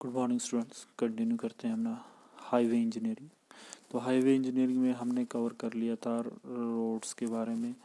Good morning students. Continue करते हैं अपना हाईवे इंजीनियरिंग। तो हाईवे इंजीनियरिंग में हमने कवर कर लिया था रोड्स के बारे में,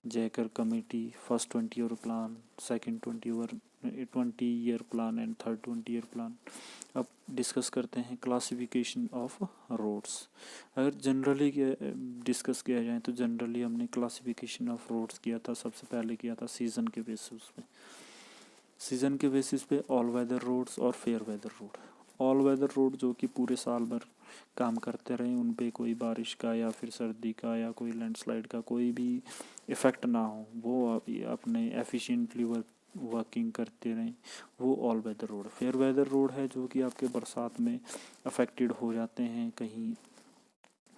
Jayakar committee, first 20 year plan, second 20 year plan and third 20 year plan. अब डिस्कस करते हैं क्लासिफिकेशन ऑफ रोड्स। अगर जनरली डिस्कस किया जाए तो जनरली हमने क्लासिफिकेशन ऑफ रोड्स किया था, सबसे पहले किया था सीज़न के बेसिस पे। सीज़न के बेसिस पे ऑल वेदर रोड्स और fair weather road. All weather road जो कि पूरे साल भर काम करते रहें, उन पे कोई बारिश का या फिर सर्दी का या कोई लैंडस्लाइड का कोई भी इफ़ेक्ट ना हो, वो अपने एफिशिएंटली वर्किंग करते रहें, वो all weather road. Fair weather road है जो कि आपके बरसात में अफेक्टेड हो जाते हैं, कहीं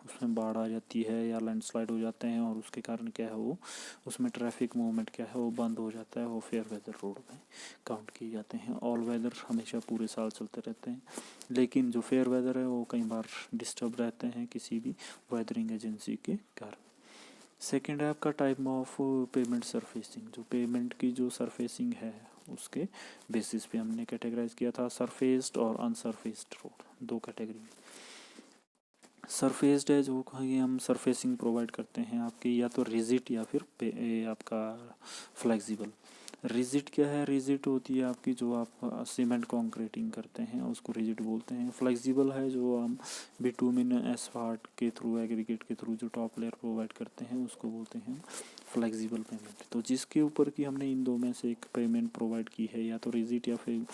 उसमें बाढ़ आ जाती है या लैंडस्लाइड हो जाते हैं और उसके कारण क्या है, वो उसमें ट्रैफिक मूवमेंट क्या है वो बंद हो जाता है, वो फेयर वेदर रोड में काउंट किए जाते हैं। ऑल वेदर हमेशा पूरे साल चलते रहते हैं, लेकिन जो फेयर वेदर है वो कई बार डिस्टर्ब रहते हैं किसी भी वेदरिंग एजेंसी के कारण। सेकेंड है आपका टाइप ऑफ पेमेंट सरफेसिंग। जो पेमेंट की जो सरफेसिंग है उसके बेसिस पे हमने कैटेगराइज किया था सरफेस्ड और अनसरफेस्ड रोड, दो कैटेगरी। सरफेस्ड है जो कहीं हम सरफेसिंग प्रोवाइड करते हैं आपकी, या तो रिजिड या फिर आपका फ्लेक्सिबल। रिजिड क्या है? रिजिड होती है आपकी जो आप सीमेंट कॉन्क्रीटिंग करते हैं उसको रिजिड बोलते हैं। फ्लेक्सिबल है जो हम बिटुमिन एस्फाल्ट के थ्रू, एग्रीगेट के थ्रू जो टॉप लेयर प्रोवाइड करते हैं उसको बोलते हैं फ्लेक्सिबल पेमेंट। तो जिसके ऊपर की हमने इन दो में से एक पेमेंट प्रोवाइड की है, या तो रिजिड या फिर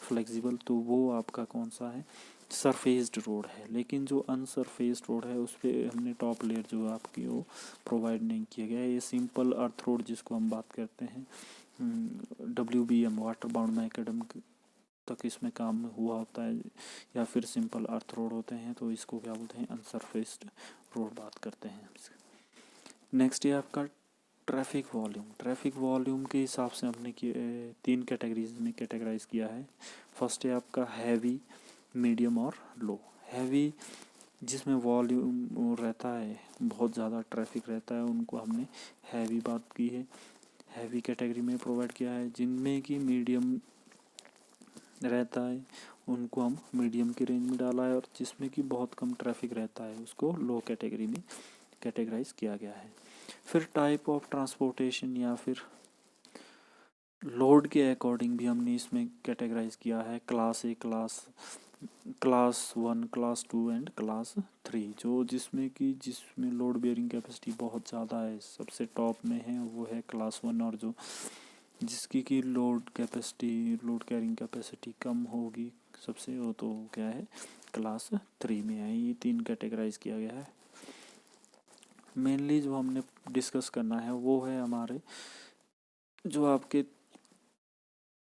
फ्लेक्सिबल, तो वो आपका कौन सा है? सरफेस्ड रोड है। लेकिन जो अनसरफेस्ड रोड है उस पर हमने टॉप लेयर जो आपकी वो प्रोवाइड नहीं किया गया है। ये सिंपल अर्थ रोड जिसको हम बात करते हैं, WBM वाटर बाउंड मैकेडम तक इसमें काम हुआ होता है, या फिर सिंपल अर्थ रोड होते हैं, तो इसको क्या बोलते हैं? अनसरफेस्ड रोड बात करते हैं। नेक्स्ट है आपका ट्रैफिक वॉल्यूम। ट्रैफिक वॉल्यूम के हिसाब से हमने तीन कैटेगरीज में कैटेगराइज किया है। फर्स्ट है आपका हैवी, मीडियम और लो। हैवी जिसमें वॉल्यूम रहता है, बहुत ज़्यादा ट्रैफिक रहता है, उनको हमने हैवी बात की है, हैवी कैटेगरी में प्रोवाइड किया है। जिनमें कि मीडियम रहता है उनको हम मीडियम की रेंज में डाला है, और जिसमें कि बहुत कम ट्रैफिक रहता है उसको लो कैटेगरी में कैटेगराइज किया गया है। फिर टाइप ऑफ ट्रांसपोर्टेशन या फिर लोड के अकॉर्डिंग भी हमने इसमें कैटेगराइज किया है। Class A, class 1, class 2 and class 3। जो जिसमें लोड बेयरिंग कैपेसिटी बहुत ज़्यादा है, सबसे टॉप में है वो है क्लास 1, और जो जिसकी की लोड कैरिंग कैपेसिटी कम होगी सबसे, वो तो क्या है? क्लास 3 में है। ये तीन कैटेगराइज किया गया है। मेनली जो हमने डिस्कस करना है वो है हमारे जो आपके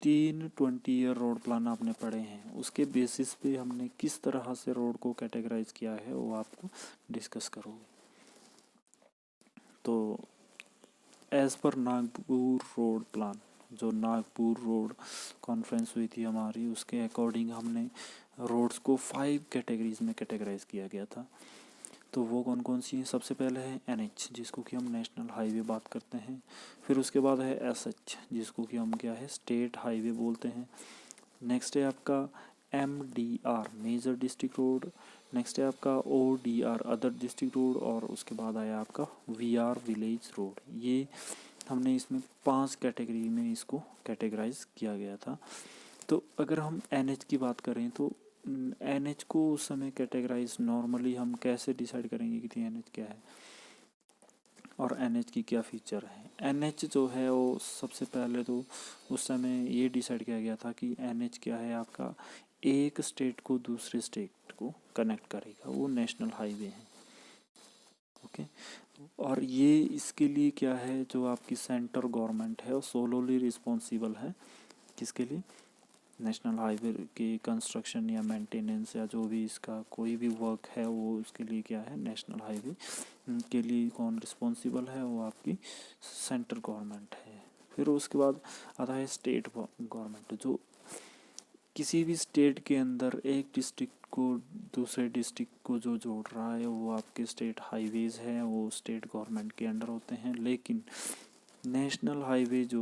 20 ईयर रोड प्लान आपने पढ़े हैं, उसके बेसिस पे हमने किस तरह से रोड को कैटेगराइज किया है वो आपको डिस्कस करोगे। तो as per Nagpur road plan, जो नागपुर रोड कॉन्फ्रेंस हुई थी हमारी, उसके अकॉर्डिंग हमने रोड्स को 5 कैटेगरीज में कैटेगराइज किया गया था। तो वो कौन कौन सी हैं? सबसे पहले है NH जिसको कि हम नेशनल हाईवे बात करते हैं। फिर उसके बाद है SH जिसको कि हम क्या है? स्टेट हाईवे बोलते हैं। नेक्स्ट है आपका MDR major district road. Next है आपका ODR अदर डिस्ट्रिक्ट रोड, और उसके बाद आया आपका VR विलेज रोड। ये हमने इसमें 5 कैटेगरी में इसको कैटेगराइज किया गया था। तो अगर हम NH की बात करें तो NH को उस समय कैटेगराइज नॉर्मली हम कैसे डिसाइड करेंगे कि NH क्या है और NH की क्या फीचर है। NH जो है वो सबसे पहले तो उस समय ये डिसाइड किया गया था कि NH क्या है? आपका एक स्टेट को दूसरे स्टेट को कनेक्ट करेगा, वो नेशनल हाईवे है। ओके, और ये इसके लिए क्या है? जो आपकी सेंटर गवर्नमेंट है वो सोलोली रिस्पॉन्सिबल है किसके लिए? नेशनल हाईवे के कंस्ट्रक्शन या मेंटेनेंस या जो भी इसका कोई भी वर्क है वो उसके लिए क्या है? नेशनल हाईवे के लिए कौन रिस्पॉन्सिबल है? वो आपकी सेंट्रल गवर्नमेंट है। फिर उसके बाद आता है स्टेट गवर्नमेंट, जो किसी भी स्टेट के अंदर एक डिस्ट्रिक्ट को दूसरे डिस्ट्रिक्ट को जो जोड़ रहा है वो आपके स्टेट हाईवेज़ हैं, वो स्टेट गवर्नमेंट के अंडर होते हैं। लेकिन नेशनल हाईवे जो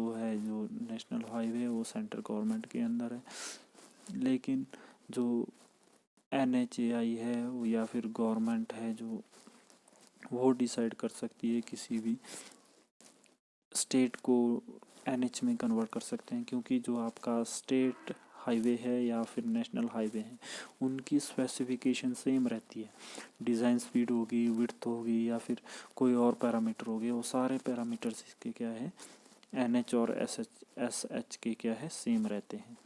नेशनल हाईवे वो सेंट्रल गवर्नमेंट के अंदर है। लेकिन जो NHAI है या फिर गवर्नमेंट है जो वो डिसाइड कर सकती है, किसी भी स्टेट को NH में कन्वर्ट कर सकते हैं, क्योंकि जो आपका स्टेट हाईवे है या फिर नेशनल हाईवे है उनकी स्पेसिफिकेशन सेम रहती है। डिज़ाइन स्पीड होगी, विड्थ होगी या फिर कोई और पैरामीटर होगी, वो सारे पैरामीटर्स इसके क्या है NH और SH के क्या है सेम रहते हैं।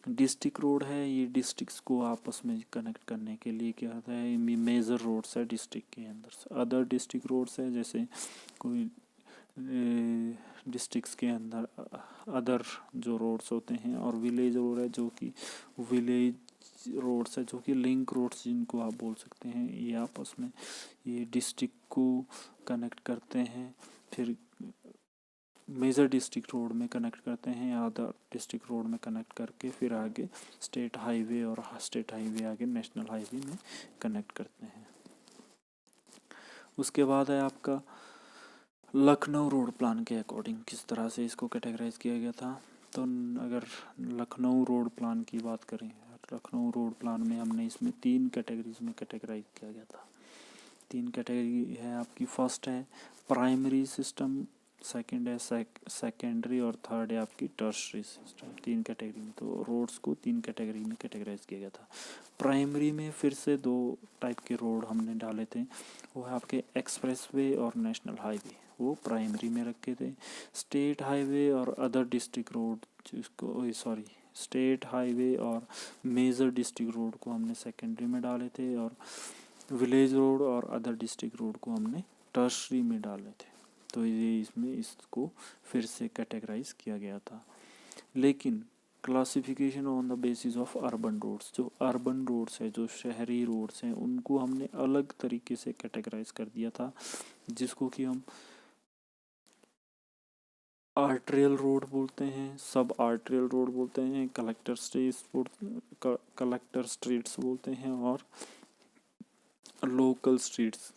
डिस्ट्रिक्ट रोड है, ये डिस्ट्रिक्ट्स को आपस में कनेक्ट करने के लिए क्या होता है, मेजर रोड्स है डिस्ट्रिक्ट के अंदर। अदर डिस्ट्रिक्ट रोड्स है जैसे कोई डिस्ट्रिक्ट्स के अंदर अदर जो रोड्स होते हैं, और विलेज रोड है जो कि विलेज रोड्स है जो कि लिंक रोड्स जिनको आप बोल सकते हैं, ये आपस में ये डिस्ट्रिक्ट को कनेक्ट करते हैं, फिर मेजर डिस्ट्रिक्ट रोड में कनेक्ट करते हैं या अदर डिस्ट्रिक्ट रोड में कनेक्ट करके फिर आगे स्टेट हाईवे और स्टेट हाईवे आगे नेशनल हाईवे में कनेक्ट करते हैं। उसके बाद है आपका लखनऊ रोड प्लान के अकॉर्डिंग किस तरह से इसको कैटेगराइज किया गया था। तो अगर लखनऊ रोड प्लान की बात करें, लखनऊ रोड प्लान में हमने इसमें 3 कैटेगरीज में कैटेगराइज किया गया था। 3 कैटेगरी है आपकी, फर्स्ट है प्राइमरी सिस्टम, सेकंड है सेकेंडरी और थर्ड है आपकी टर्शरी सिस्टम। 3 कैटेगरी में, तो रोड्स को 3 कैटेगरी में कैटेगराइज किया गया था। प्राइमरी में फिर से 2 टाइप के रोड हमने डाले थे, वो है आपके एक्सप्रेसवे और नेशनल हाईवे, वो प्राइमरी में रखे थे। स्टेट हाईवे और अदर डिस्ट्रिक्ट रोड जिसको स्टेट हाईवे और मेजर डिस्ट्रिक्ट रोड को हमने सेकेंडरी में डाले थे, और विलेज रोड और अदर डिस्ट्रिक्ट रोड को हमने टर्शरी में डाले थे। तो ये इसमें इसको फिर से कैटेगराइज किया गया था। लेकिन classification on the basis of urban roads, जो अर्बन रोड्स है, जो शहरी रोड्स हैं, उनको हमने अलग तरीके से कैटेगराइज कर दिया था, जिसको कि हम आर्ट्रियल रोड बोलते हैं, सब आर्ट्रियल रोड बोलते हैं, कलेक्टर स्ट्रीट्स बोलते हैं, और लोकल स्ट्रीट्स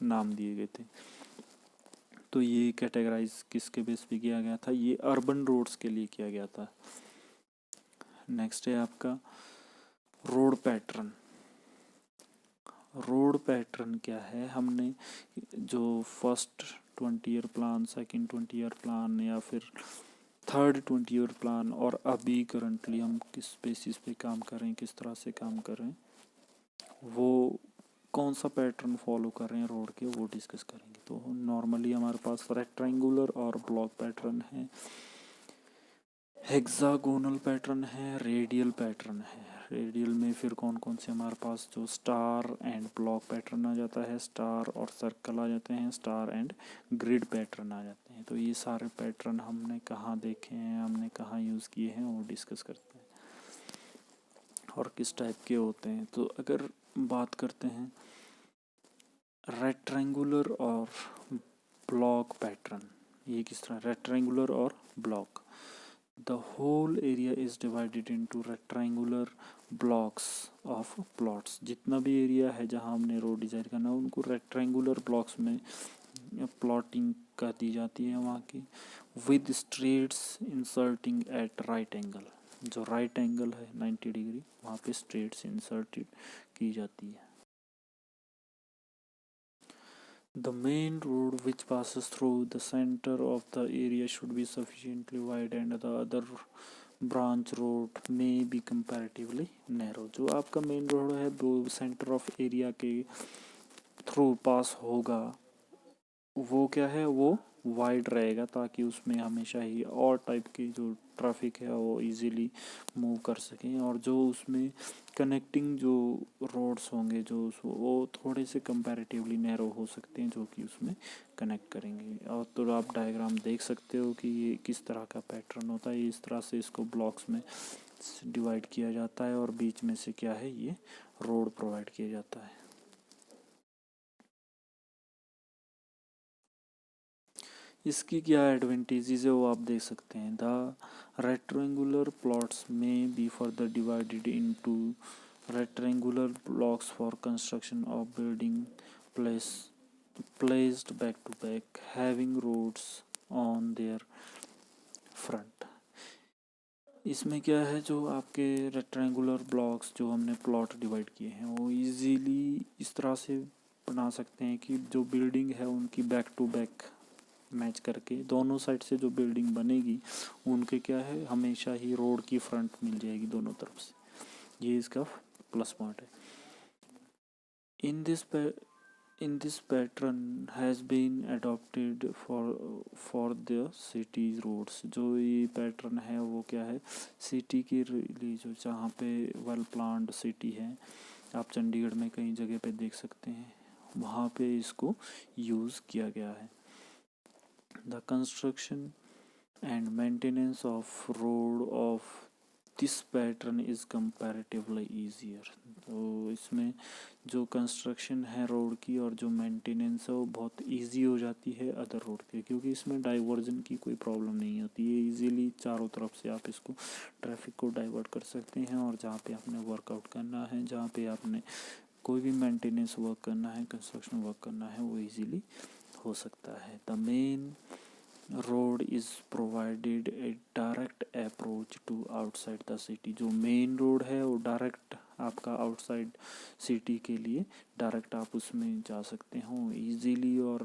नाम दिए गए थे। तो ये कैटेगराइज किसके बेस पे किया गया था, ये अर्बन रोड्स के लिए किया गया था। नेक्स्ट है आपका रोड पैटर्न। रोड पैटर्न क्या है, हमने जो first 20 year plan, second 20 year plan या फिर थर्ड 20 ईयर प्लान, और अभी करंटली हम किस बेसिस पे काम कर रहे हैं, किस तरह से काम कर रहे हैं, वो कौन सा पैटर्न फॉलो कर रहे हैं रोड के, वो डिस्कस करेंगे। तो नॉर्मली हमारे पास रेक्टेंगुलर और ब्लॉक पैटर्न है, हेक्सागोनल पैटर्न है, रेडियल पैटर्न है। रेडियल में फिर कौन कौन से हमारे पास जो स्टार एंड ब्लॉक पैटर्न आ जाता है, स्टार और सर्कल आ जाते हैं, स्टार एंड ग्रिड पैटर्न आ जाते हैं। तो ये सारे पैटर्न हमने कहाँ देखे हैं, हमने कहाँ यूज़ किए हैं, वो डिस्कस करते हैं और किस टाइप के होते हैं। तो अगर बात करते हैं रेक्टेंगुलर और ब्लॉक पैटर्न, ये किस तरह, रेक्टेंगुलर और block, the whole area is divided into rectangular blocks of plots। जितना भी एरिया है जहाँ हमने रोड डिज़ाइन करना, उनको रेक्टेंगुलर ब्लॉक्स में प्लॉटिंग कर दी जाती है वहाँ की, with straights inserting at right angle. जो राइट एंगल है 90 डिग्री, वहाँ पे स्ट्रेट्स इंसर्टेड की जाती है। The main road which passes through the center of the area should be sufficiently wide and the other branch road may be comparatively narrow। जो आपका main road है वो सेंटर ऑफ एरिया के through pass होगा, वो क्या है, वो वाइड रहेगा, ताकि उसमें हमेशा ही और टाइप की जो ट्रैफिक है वो इजीली मूव कर सकें, और जो उसमें कनेक्टिंग जो रोड्स होंगे जो वो थोड़े से कंपैरेटिवली नैरो हो सकते हैं, जो कि उसमें कनेक्ट करेंगे। और तो आप डायग्राम देख सकते हो कि ये किस तरह का पैटर्न होता है। इस तरह से इसको ब्लॉक्स में डिवाइड किया जाता है और बीच में से क्या है, ये रोड प्रोवाइड किया जाता है। इसकी क्या एडवांटेजेस है वो आप देख सकते हैं। द रेक्टेंगुलर प्लॉट्स में be further divided into rectangular blocks for construction of building placed back to back having roads on their front। इसमें क्या है, जो आपके रेक्टेंगुलर ब्लॉक्स जो हमने प्लॉट डिवाइड किए हैं वो इजीली इस तरह से बना सकते हैं कि जो बिल्डिंग है उनकी बैक टू बैक मैच करके दोनों साइड से जो बिल्डिंग बनेगी उनके क्या है, हमेशा ही रोड की फ्रंट मिल जाएगी दोनों तरफ से। ये इसका प्लस पॉइंट है। In this in this pattern has been adopted for the cities roads। जो ये पैटर्न है वो क्या है, सिटी के लिए जो जहाँ पे वेल प्लान्ड सिटी है, आप चंडीगढ़ में कई जगह पे देख सकते हैं, वहाँ पे इसको यूज़ किया गया है। The construction and maintenance of road of this pattern is comparatively easier. तो इसमें जो कंस्ट्रक्शन है रोड की और जो मेंटेनेंस है वो बहुत इजी हो जाती है अदर रोड के, क्योंकि इसमें डाइवर्जन की कोई प्रॉब्लम नहीं होती है। इजीली चारों तरफ से आप इसको ट्रैफिक को डाइवर्ट कर सकते हैं, और जहाँ पे आपने वर्कआउट करना है, जहाँ पे आपने कोई भी मेंटेनेंस वर्क करना है, कंस्ट्रक्शन वर्क करना है, वो इजीली हो सकता है। The main road is provided a direct approach to outside the city. जो मेन रोड है वो डायरेक्ट आपका आउटसाइड सिटी के लिए डायरेक्ट आप उसमें जा सकते हो इजीली। और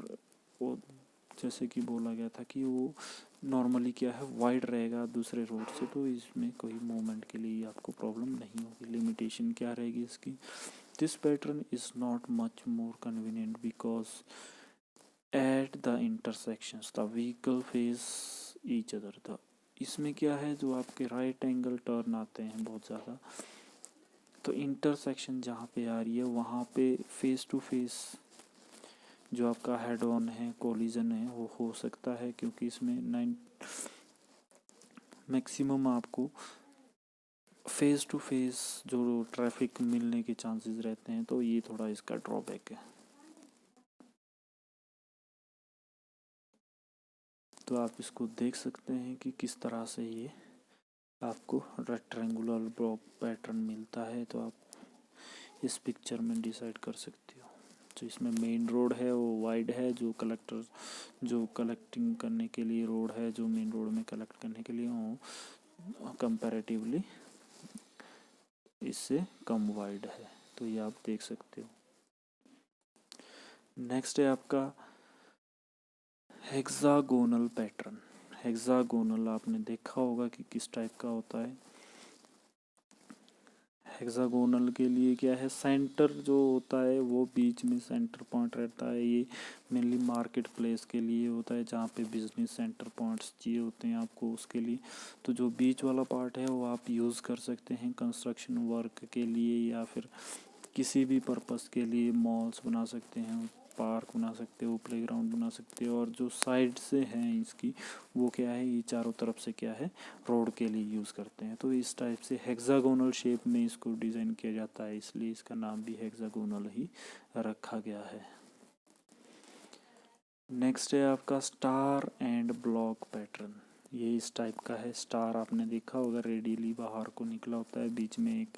वो जैसे कि बोला गया था कि वो नॉर्मली क्या है, वाइड रहेगा दूसरे रोड से, तो इसमें कोई मूवमेंट के लिए आपको प्रॉब्लम नहीं होगी। लिमिटेशन क्या रहेगी इसकी, this pattern is not much more convenient because at the intersections the vehicle face each other. The इसमें क्या है, जो आपके राइट एंगल टर्न आते हैं बहुत ज़्यादा, तो इंटरसेक्शन जहाँ पे आ रही है वहाँ पे फेस टू फेस जो आपका हेड ऑन है, कोलिजन है, वो हो सकता है, क्योंकि इसमें 9 मैक्सिमम आपको फेस टू फेस जो ट्रैफिक मिलने के चांसेस रहते हैं। तो ये थोड़ा इसका ड्रॉबैक है। तो आप इसको देख सकते हैं कि किस तरह से ये आपको रेक्टेंगुलर ब्लॉक पैटर्न मिलता है, तो आप इस पिक्चर में डिसाइड कर सकते हो। तो इसमें मेन रोड है वो वाइड है, जो कलेक्टिंग करने के लिए रोड है, जो मेन रोड में कलेक्ट करने के लिए वो कंपैरेटिवली इससे कम वाइड है। तो ये आप देख सकते हो। नेक्स्ट है आपका हेक्सागोनल पैटर्न। हेक्सागोनल आपने देखा होगा कि किस टाइप का होता है। हेक्सागोनल के लिए क्या है, सेंटर जो होता है वो बीच में सेंटर पॉइंट रहता है। ये मेनली मार्केट प्लेस के लिए होता है, जहाँ पे बिजनेस सेंटर पॉइंट्स चाहिए होते हैं आपको उसके लिए। तो जो बीच वाला पार्ट है वो आप यूज़ कर सकते हैं कंस्ट्रक्शन वर्क के लिए, या फिर किसी भी पर्पस के लिए मॉल्स बना सकते हैं, पार्क बना सकते हो, प्लेग्राउंड बना सकते हो। और जो साइड से हैं इसकी, वो क्या है, ये चारों तरफ से क्या है, रोड के लिए यूज़ करते हैं। तो इस टाइप से हेक्सागोनल शेप में इसको डिज़ाइन किया जाता है, इसलिए इसका नाम भी हेक्सागोनल ही रखा गया है। नेक्स्ट है आपका स्टार एंड ब्लॉक पैटर्न। ये इस टाइप का है। स्टार आपने देखा होगा, रेडियली बाहर को निकला होता है, बीच में एक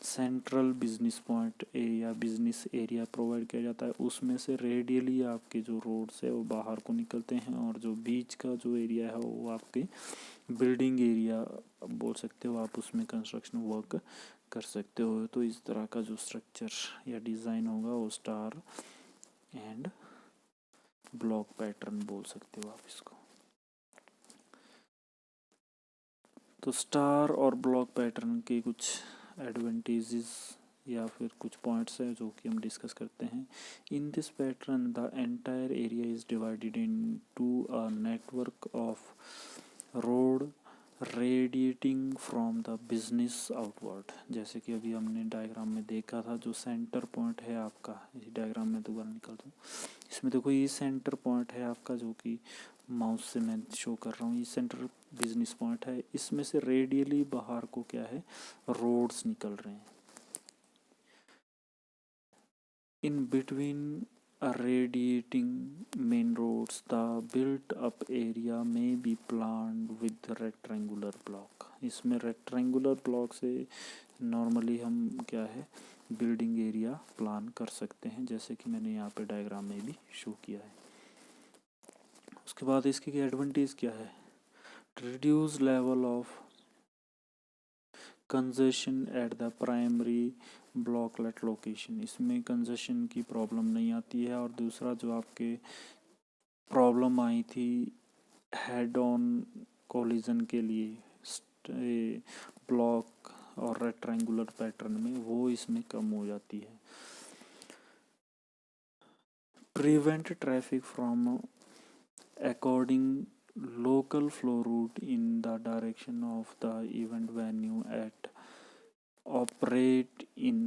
सेंट्रल बिजनेस पॉइंट या बिजनेस एरिया प्रोवाइड किया जाता है, उसमें से रेडियली आपके जो रोड्स है वो बाहर को निकलते हैं, और जो बीच का जो एरिया है वो आपके बिल्डिंग एरिया बोल सकते हो आप, उसमें कंस्ट्रक्शन वर्क कर सकते हो। तो इस तरह का जो स्ट्रक्चर या डिज़ाइन होगा वो स्टार एंड ब्लॉक पैटर्न बोल सकते हो आप इसको। तो स्टार और ब्लॉक पैटर्न के कुछ एडवांटेजेस या फिर कुछ पॉइंट्स हैं जो कि हम डिस्कस करते हैं। In this pattern the entire area is divided into a network of road radiating from the business outward. जैसे कि अभी हमने डायग्राम में देखा था, जो सेंटर पॉइंट है आपका, इस डायग्राम में दोबारा निकालता हूँ। इसमें देखो ये सेंटर पॉइंट है आपका, जो कि माउस से मैं शो कर रहा हूँ, ये सेंटर बिजनेस पॉइंट है। इसमें से रेडियली बाहर को क्या है, रोड्स निकल रहे हैं। In between radiating main roads the built up area may be planned with rectangular block। इसमें रेक्टेंगुलर ब्लॉक से नॉर्मली हम क्या है, बिल्डिंग एरिया प्लान कर सकते हैं, जैसे कि मैंने यहाँ पे डायग्राम में भी शो किया है। उसके बाद इसकी एडवांटेज क्या है, reduce level of congestion at the primary blocklet location, इसमें कंजेशन की प्रॉब्लम नहीं आती है। और दूसरा जो आपके प्रॉब्लम आई थी हेड ऑन कोलिजन के लिए ब्लॉक और रेक्टेंगुलर पैटर्न में, वो इसमें कम हो जाती है। Prevent traffic from according local flow route in the direction of the event venue at operate in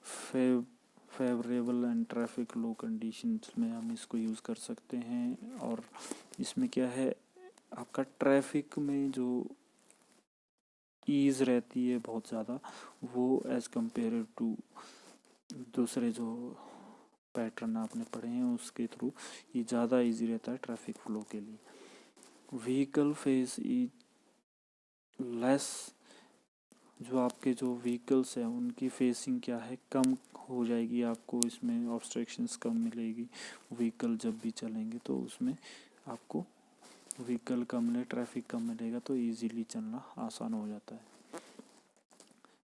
favorable and traffic low conditions में हम इसको यूज़ कर सकते हैं। और इसमें क्या है, आपका ट्रैफिक में जो ईज़ रहती है बहुत ज़्यादा, वो एज़ कम्पेयर टू दूसरे जो पैटर्न आपने पढ़े हैं उसके थ्रू ये ज़्यादा इजी रहता है ट्रैफिक फ्लो के लिए। व्हीकल फेस इज लेस, जो आपके जो व्हीकल्स हैं उनकी फेसिंग क्या है, कम हो जाएगी, आपको इसमें ऑब्स्ट्रक्शंस कम मिलेगी। व्हीकल जब भी चलेंगे तो उसमें आपको व्हीकल कम मिले, ट्रैफिक कम मिलेगा, तो इजीली चलना आसान हो जाता है।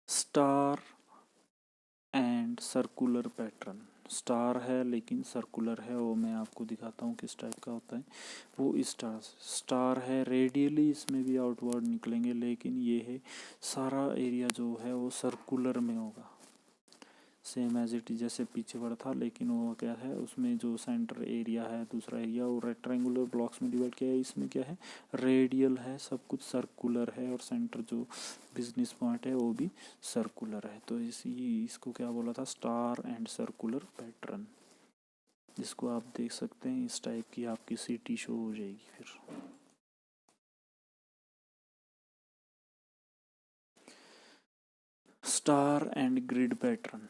Star and circular pattern, star है लेकिन सर्कुलर है, वो मैं आपको दिखाता हूँ किस टाइप का होता है। वो स्टार है, रेडियली इसमें भी आउटवर्ड निकलेंगे, लेकिन ये है सारा एरिया जो है वो सर्कुलर में होगा, सेम एज इट जैसे पीछे पड़ा था। लेकिन वो क्या है, उसमें जो सेंटर एरिया है, दूसरा एरिया वो रेक्टेंगुलर ब्लॉक्स में डिवाइड किया है, इसमें क्या है रेडियल है, सब कुछ सर्कुलर है, और सेंटर जो बिजनेस पॉइंट है वो भी सर्कुलर है। तो इसको क्या बोला था, स्टार एंड सर्कुलर पैटर्न, जिसको आप देख सकते हैं इस टाइप की आपकी सिटी शो हो जाएगी। फिर स्टार एंड ग्रिड पैटर्न,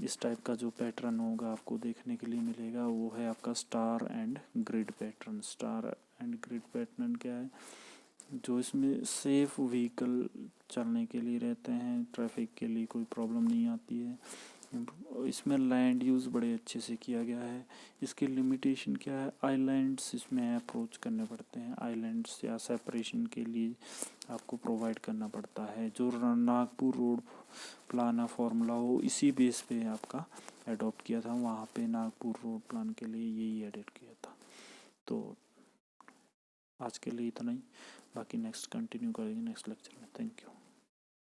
इस टाइप का जो पैटर्न होगा आपको देखने के लिए मिलेगा, वो है आपका star and grid pattern. Star and grid pattern क्या है, जो इसमें सेफ व्हीकल चलने के लिए रहते हैं, ट्रैफिक के लिए कोई प्रॉब्लम नहीं आती है। इसमें लैंड यूज़ बड़े अच्छे से किया गया है। इसकी लिमिटेशन क्या है, आइलैंड्स इसमें अप्रोच करने पड़ते हैं, आइलैंड्स या सेपरेशन के लिए आपको प्रोवाइड करना पड़ता है। जो नागपुर रोड प्लान फॉर्मूला हो इसी बेस पे आपका एडॉप्ट किया था, वहाँ पे नागपुर रोड प्लान के लिए यही एडिट किया था। तो आज के लिए इतना ही, बाकी नेक्स्ट कंटिन्यू करेंगे नेक्स्ट लेक्चर में। Thank you.